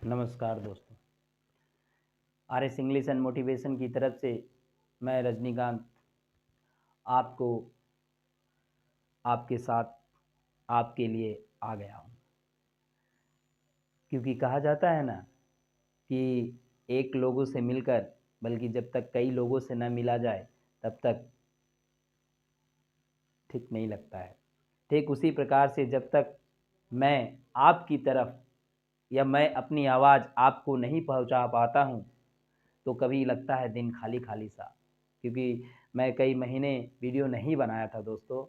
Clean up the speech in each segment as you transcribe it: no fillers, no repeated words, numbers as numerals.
नमस्कार दोस्तों। RS English and motivation की तरफ से मैं रजनीकांत आपको आपके साथ आपके लिए आ गया हूँ, क्योंकि कहा जाता है ना कि एक लोगों से मिलकर, बल्कि जब तक कई लोगों से न मिला जाए तब तक ठीक नहीं लगता है। ठीक उसी प्रकार से जब तक मैं आपकी तरफ या मैं अपनी आवाज़ आपको नहीं पहुंचा पाता हूं, तो कभी लगता है दिन खाली खाली सा, क्योंकि मैं कई महीने वीडियो नहीं बनाया था दोस्तों।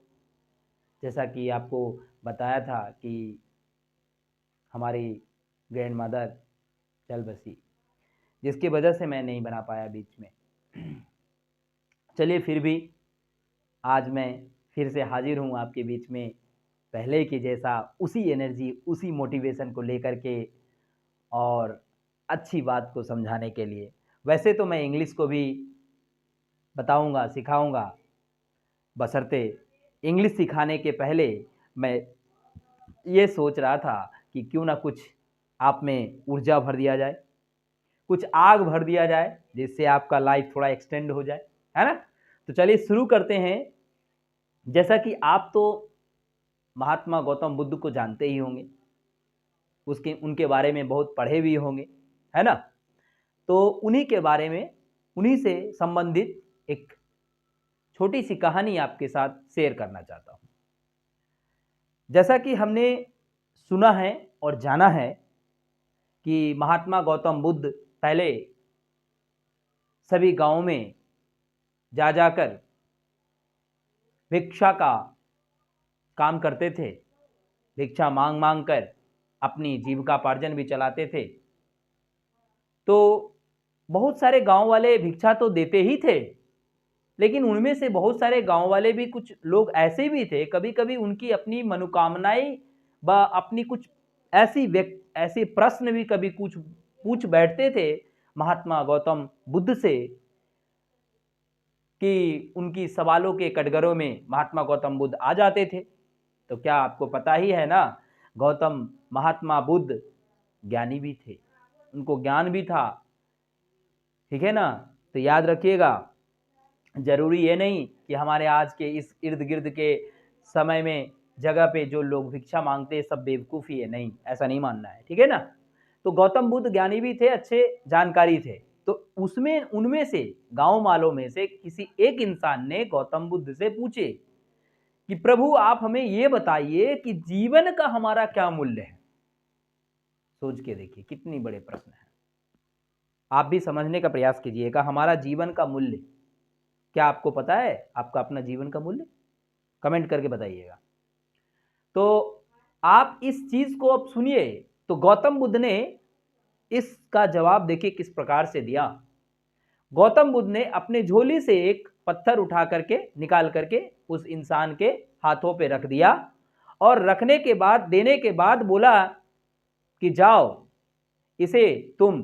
जैसा कि आपको बताया था कि हमारी ग्रैंड मदर चल बसी, जिसकी वजह से मैं नहीं बना पाया बीच में। चलिए, फिर भी आज मैं फिर से हाजिर हूँ आपके बीच में, पहले के जैसा उसी एनर्जी उसी मोटिवेशन को लेकर के, और अच्छी बात को समझाने के लिए। वैसे तो मैं इंग्लिश को भी बताऊंगा, सिखाऊंगा, बशर्ते इंग्लिश सिखाने के पहले मैं ये सोच रहा था कि क्यों ना कुछ आप में ऊर्जा भर दिया जाए, कुछ आग भर दिया जाए, जिससे आपका लाइफ थोड़ा एक्सटेंड हो जाए, है ना। तो चलिए शुरू करते हैं। जैसा कि आप तो महात्मा गौतम बुद्ध को जानते ही होंगे, उसके उनके बारे में बहुत पढ़े भी होंगे, है ना। तो उन्हीं के बारे में, उन्हीं से संबंधित एक छोटी सी कहानी आपके साथ शेयर करना चाहता हूं। जैसा कि हमने सुना है और जाना है कि महात्मा गौतम बुद्ध पहले सभी गांवों में जा जाकर भिक्षा का काम करते थे, भिक्षा मांग मांग कर अपनी जीविकापार्जन भी चलाते थे। तो बहुत सारे गांव वाले भिक्षा तो देते ही थे, लेकिन उनमें से बहुत सारे गांव वाले भी, कुछ लोग ऐसे भी थे, कभी कभी उनकी अपनी मनोकामनाएं व अपनी कुछ ऐसे प्रश्न भी कभी कुछ पूछ बैठते थे महात्मा गौतम बुद्ध से, कि उनकी सवालों के कटघरों में महात्मा गौतम बुद्ध आ जाते थे। तो क्या आपको पता ही है ना, गौतम महात्मा बुद्ध ज्ञानी भी थे, उनको ज्ञान भी था, ठीक है ना। तो याद रखिएगा, जरूरी ये नहीं कि हमारे आज के इस इर्द गिर्द के समय में जगह पे जो लोग भिक्षा मांगते हैं सब बेवकूफ़ी है, नहीं, ऐसा नहीं मानना है, ठीक है ना। तो गौतम बुद्ध ज्ञानी भी थे, अच्छे जानकारी थे। तो उसमें उनमें से गांव वालों में से किसी एक इंसान ने गौतम बुद्ध से पूछे कि प्रभु आप हमें ये बताइए कि जीवन का हमारा क्या मूल्य है। सोच के देखिए कितनी बड़े प्रश्न है। आप भी समझने का प्रयास कीजिएगा, हमारा जीवन का मूल्य क्या आपको पता है? आपका अपना जीवन का मूल्य कमेंट करके बताइएगा। तो आप इस चीज को अब सुनिए। तो गौतम बुद्ध ने इसका जवाब देखिए किस प्रकार से दिया। गौतम बुद्ध ने अपने झोली से एक पत्थर उठा करके निकाल करके उस इंसान के हाथों पे रख दिया, और रखने के बाद, देने के बाद बोला कि जाओ, इसे तुम,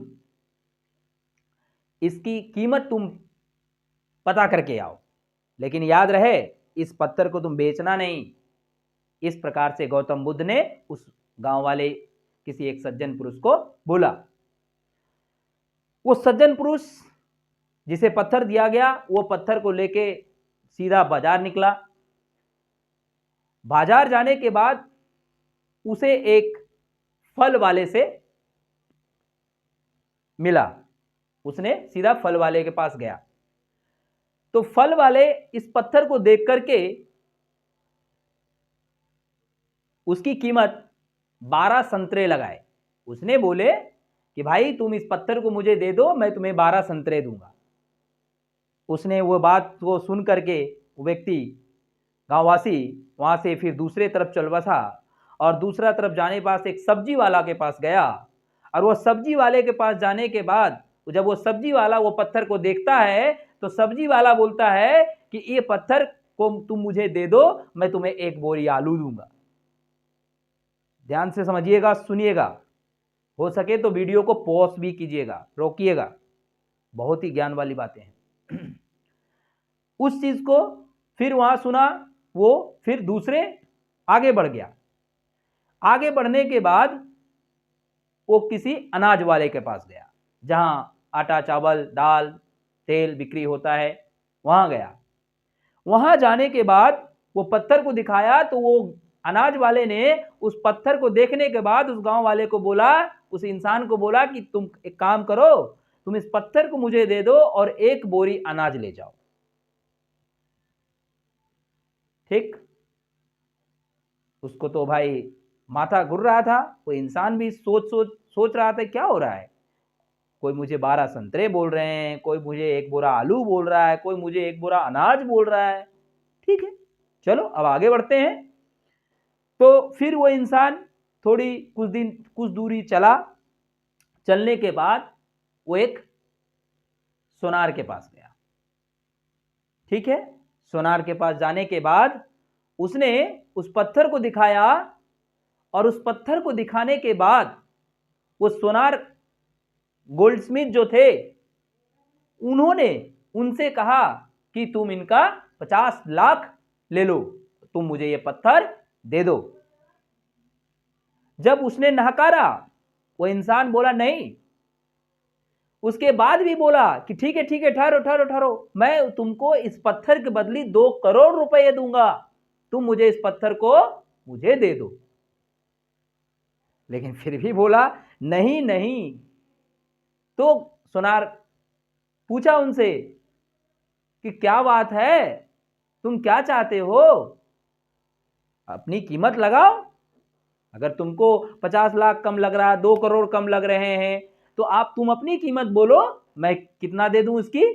इसकी कीमत तुम पता करके आओ, लेकिन याद रहे इस पत्थर को तुम बेचना नहीं। इस प्रकार से गौतम बुद्ध ने उस गांव वाले किसी एक सज्जन पुरुष को बोला। वो सज्जन पुरुष जिसे पत्थर दिया गया, वो पत्थर को लेके सीधा बाजार निकला। बाजार जाने के बाद उसे एक फल वाले से मिला। उसने सीधा फल वाले के पास गया। तो फल वाले इस पत्थर को देख करके उसकी कीमत 12 संतरे लगाए। उसने बोले कि भाई तुम इस पत्थर को मुझे दे दो, मैं तुम्हें 12 संतरे दूंगा। उसने वो बात को सुन करके वो व्यक्ति, गांववासी, वहां से फिर दूसरे तरफ चल बसा, और दूसरा तरफ जाने पास एक सब्जी वाला के पास गया। और वो सब्जी वाले के पास जाने के बाद जब वो सब्जी वाला वो पत्थर को देखता है, तो सब्जी वाला बोलता है कि ये पत्थर को तुम मुझे दे दो, मैं तुम्हें एक बोरी आलू दूंगा। ध्यान से समझिएगा, सुनिएगा, हो सके तो वीडियो को पॉज भी कीजिएगा, रोकिएगा, बहुत ही ज्ञान वाली बातें हैं। उस चीज को फिर वहां सुना, वो फिर दूसरे आगे बढ़ गया। आगे बढ़ने के बाद वो किसी अनाज वाले के पास गया, जहां आटा चावल दाल तेल बिक्री होता है, वहां गया। वहां जाने के बाद वो पत्थर को दिखाया, तो वो अनाज वाले ने उस पत्थर को देखने के बाद उस गांव वाले को बोला, उस इंसान को बोला कि तुम एक काम करो, तुम इस पत्थर को मुझे दे दो और एक बोरी अनाज ले जाओ। ठीक, उसको तो भाई माथा घुर रहा था, वो इंसान भी सोच रहा था क्या हो रहा है, कोई मुझे 12 संतरे बोल रहे हैं, कोई मुझे एक बोरा आलू बोल रहा है, कोई मुझे एक बोरा अनाज बोल रहा है। ठीक है, चलो अब आगे बढ़ते हैं। तो फिर वो इंसान थोड़ी कुछ दूरी चला, चलने के बाद वो एक सोनार के पास गया। ठीक है, सोनार के पास जाने के बाद उसने उस पत्थर को दिखाया, और उस पत्थर को दिखाने के बाद वो सोनार गोल्डस्मिथ जो थे, उन्होंने उनसे कहा कि तुम इनका 50 लाख ले लो, तुम मुझे ये पत्थर दे दो। जब उसने नहकारा, वो इंसान बोला नहीं, उसके बाद भी बोला कि ठीक है ठहरो ठहरो ठहरो, मैं तुमको इस पत्थर के बदली 2 करोड़ रुपए दूंगा, तुम मुझे इस पत्थर को मुझे दे दो। लेकिन फिर भी बोला नहीं नहीं। तो सोनार पूछा उनसे कि क्या बात है, तुम क्या चाहते हो, अपनी कीमत लगाओ, अगर तुमको 50 लाख कम लग रहा है, 2 करोड़ कम लग रहे हैं, तो तुम अपनी कीमत बोलो, मैं कितना दे दूं उसकी।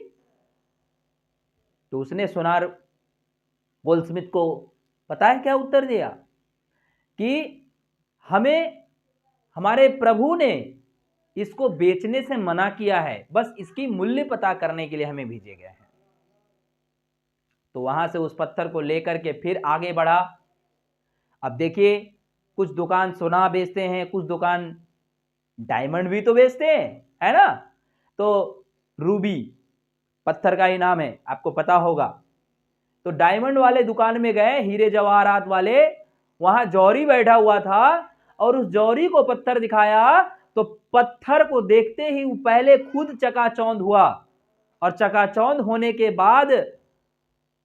तो उसने सोनार गोल्डस्मिथ को पता है क्या उत्तर दिया, कि हमें हमारे प्रभु ने इसको बेचने से मना किया है, बस इसकी मूल्य पता करने के लिए हमें भेजे गए हैं। तो वहां से उस पत्थर को लेकर के फिर आगे बढ़ा। अब देखिए, कुछ दुकान सोना बेचते हैं, कुछ दुकान डायमंड भी तो बेचते हैं, है ना। तो रूबी पत्थर का ही नाम है, आपको पता होगा। तो डायमंड वाले दुकान में गए, हीरे जवाहरात वाले, वहां जौहरी बैठा हुआ था, और उस जौहरी को पत्थर दिखाया, तो पत्थर को देखते ही वो पहले खुद चकाचौंध हुआ, और चकाचौंध होने के बाद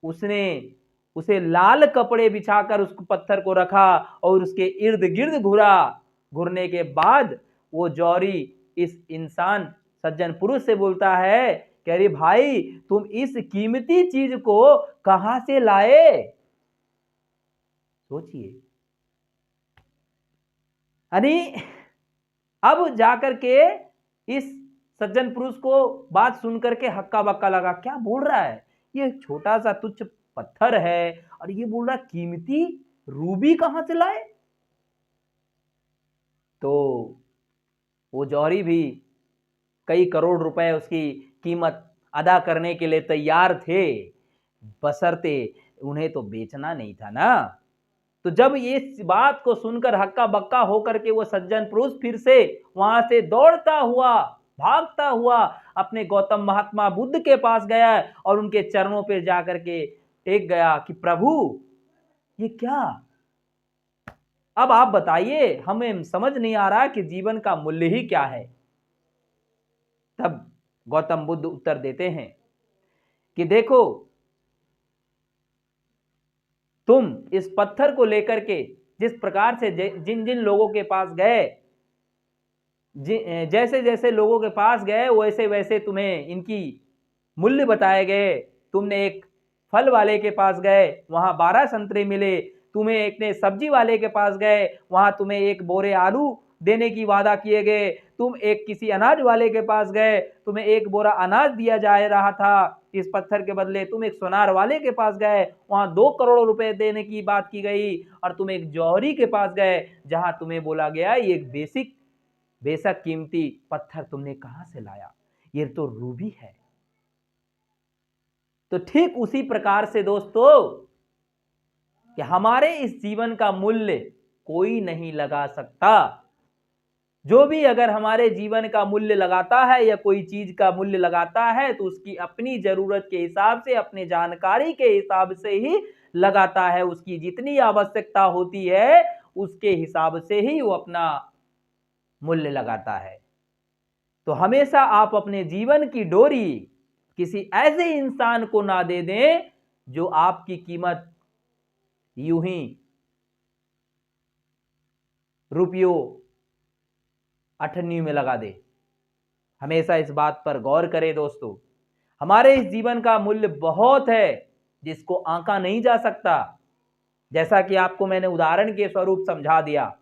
उसने उसे लाल कपड़े बिछाकर उस पत्थर को रखा, और उसके इर्द गिर्द घुरा। घुरने के बाद वो जौहरी इस इंसान सज्जन पुरुष से बोलता है कि अरे भाई, तुम इस कीमती चीज को कहां से लाए। सोचिए, अरे अब जाकर के इस सज्जन पुरुष को बात सुनकर के हक्का बक्का लगा, क्या बोल रहा है, ये छोटा सा तुच्छ पत्थर है, और ये बोल रहा कीमती रूबी कहां से लाए। तो वो जौहरी भी कई करोड़ रुपए उसकी कीमत अदा करने के लिए तैयार थे, बशर्ते उन्हें तो बेचना नहीं था ना। तो जब इस बात को सुनकर हक्का बक्का होकर के वो सज्जन पुरुष फिर से वहां से दौड़ता हुआ, भागता हुआ अपने गौतम महात्मा बुद्ध के पास गया, और उनके चरणों पे जाकर के टेक गया कि प्रभु ये क्या, अब आप बताइए, हमें समझ नहीं आ रहा कि जीवन का मूल्य ही क्या है। तब गौतम बुद्ध उत्तर देते हैं कि देखो, तुम इस पत्थर को लेकर के जिस प्रकार से जिन जिन लोगों के पास गए, जैसे जैसे लोगों के पास गए, वैसे वैसे तुम्हें इनकी मूल्य बताए गए। तुमने एक फल वाले के पास गए, वहां 12 संतरे मिले, तुम्हें एक ने सब्जी वाले के पास गए, वहां तुम्हें एक बोरे आलू देने की वादा किए गए। तुम एक किसी अनाज वाले के पास गए, तुम्हें एक बोरा अनाज दिया जा रहा था इस पत्थर के बदले। तुम एक सोनार वाले के पास गए, वहां 2 करोड़ रुपए देने की बात की गई। और तुम एक जौहरी के पास गए, जहां तुम्हें बोला गया ये एक बेशक कीमती पत्थर तुमने कहां से लाया, ये तो रूबी है। तो ठीक उसी प्रकार से दोस्तों, कि हमारे इस जीवन का मूल्य कोई नहीं लगा सकता। जो भी अगर हमारे जीवन का मूल्य लगाता है या कोई चीज का मूल्य लगाता है, तो उसकी अपनी जरूरत के हिसाब से, अपनी जानकारी के हिसाब से ही लगाता है। उसकी जितनी आवश्यकता होती है उसके हिसाब से ही वो अपना मूल्य लगाता है। तो हमेशा आप अपने जीवन की डोरी किसी ऐसे इंसान को ना दे दें जो आपकी कीमत यूं ही रुपयों अठन्नी में लगा दे। हमेशा इस बात पर गौर करें दोस्तों। हमारे इस जीवन का मूल्य बहुत है जिसको आंका नहीं जा सकता। जैसा कि आपको मैंने उदाहरण के स्वरूप समझा दिया।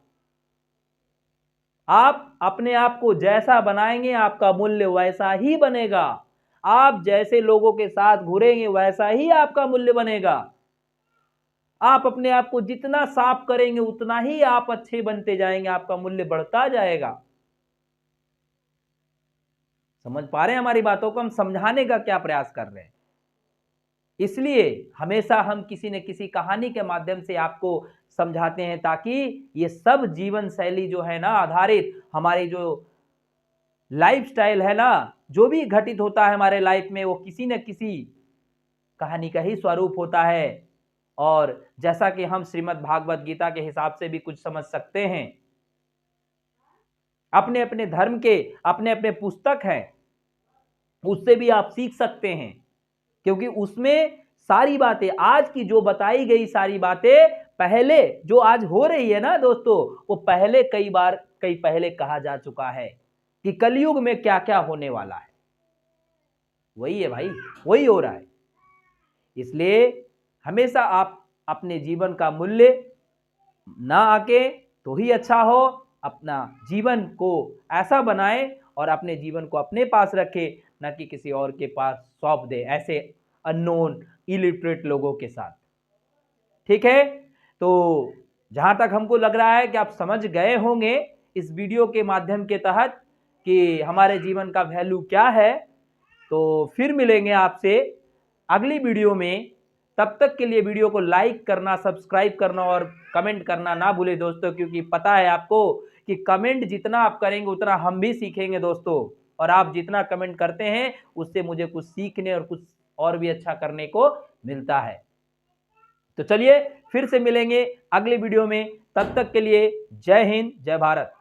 आप अपने आप को जैसा बनाएंगे आपका मूल्य वैसा ही बनेगा। आप जैसे लोगों के साथ घुरेंगे वैसा ही आपका मूल्य बनेगा। आप अपने आप को जितना साफ करेंगे उतना ही आप अच्छे बनते जाएंगे, आपका मूल्य बढ़ता जाएगा। समझ पा रहे हैं हमारी बातों को? हम समझाने का क्या प्रयास कर रहे हैं। इसलिए हमेशा हम किसी न किसी कहानी के माध्यम से आपको समझाते हैं ताकि ये सब जीवन शैली जो है ना आधारित हमारी जो लाइफस्टाइल है ना, जो भी घटित होता है हमारे लाइफ में वो किसी न किसी कहानी का ही स्वरूप होता है। और जैसा कि हम श्रीमद् भागवत गीता के हिसाब से भी कुछ समझ सकते हैं, अपने अपने धर्म के अपने अपने पुस्तक हैं, उससे भी आप सीख सकते हैं। क्योंकि उसमें सारी बातें आज की जो बताई गई सारी बातें पहले जो आज हो रही है ना दोस्तों, वो पहले कई पहले कहा जा चुका है कि कलयुग में क्या क्या होने वाला है। वही है भाई, वही हो रहा है। इसलिए हमेशा आप अपने जीवन का मूल्य ना आके तो ही अच्छा हो। अपना जीवन को ऐसा बनाए और अपने जीवन को अपने पास रखे, ना कि किसी और के पास सौंप दे ऐसे अननोन इलिटरेट लोगों के साथ। ठीक है, तो जहां तक हमको लग रहा है कि आप समझ गए होंगे इस वीडियो के माध्यम के तहत कि हमारे जीवन का वैल्यू क्या है। तो फिर मिलेंगे आपसे अगली वीडियो में। तब तक के लिए वीडियो को लाइक करना, सब्सक्राइब करना और कमेंट करना ना भूले दोस्तों, क्योंकि पता है आपको कि कमेंट जितना आप करेंगे उतना हम भी सीखेंगे दोस्तों। और आप जितना कमेंट करते हैं उससे मुझे कुछ सीखने और कुछ और भी अच्छा करने को मिलता है। तो चलिए फिर से मिलेंगे अगले वीडियो में। तब तक के लिए जय हिंद, जय भारत।